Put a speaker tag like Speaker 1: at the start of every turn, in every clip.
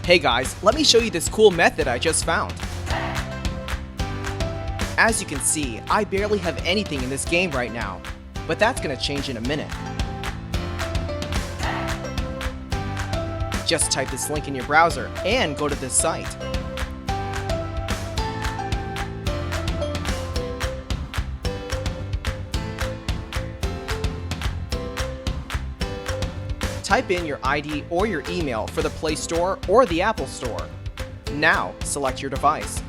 Speaker 1: Hey guys, let me show you this cool method I just found. As you can see, I barely have anything in this game right now, but that's gonna change in a minute. Just type this link in your browser and go to this site. Type in your ID or your email for the Play Store or the Apple Store. Now, select your device.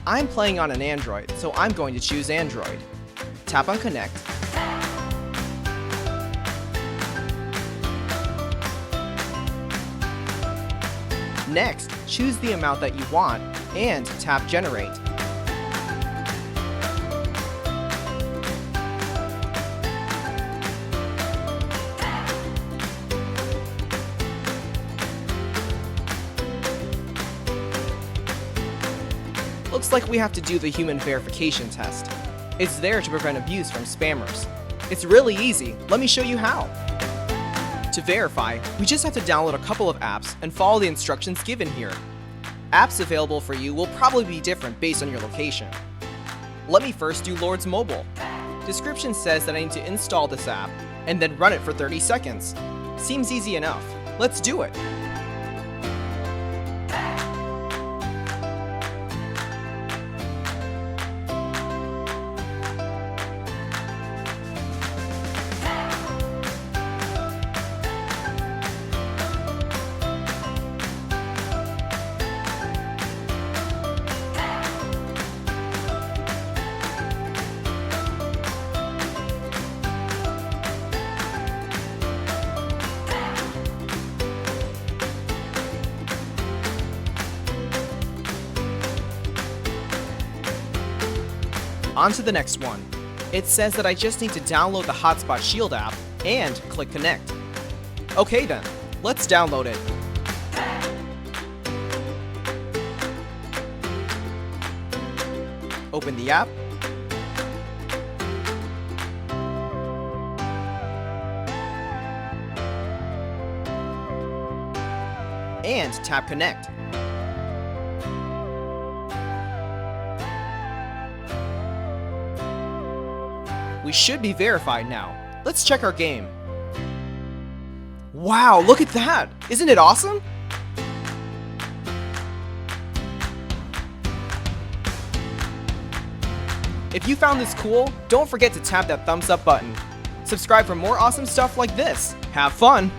Speaker 1: I'm playing on an Android, so I'm going to choose Android. Tap on Connect. Next, choose the amount that you want and tap Generate. Looks like we have to do the human verification test. It's there to prevent abuse from spammers. It's really easy. Let me show you how. To verify, we just have to download a couple of apps and follow the instructions given here. Apps available for you will probably be different based on your location. Let me first do Lord's Mobile. Description says that I need to install this app and then run it for 30 seconds. Seems easy enough. Let's do it. On to the next one. It says that I just need to download the Hotspot Shield app and click Connect. Okay then, let's download it. Open the app. And tap Connect. We should be verified now. Let's check our game. Wow, look at that! Isn't it awesome? If you found this cool, don't forget to tap that thumbs up button. Subscribe for more awesome stuff like this. Have fun!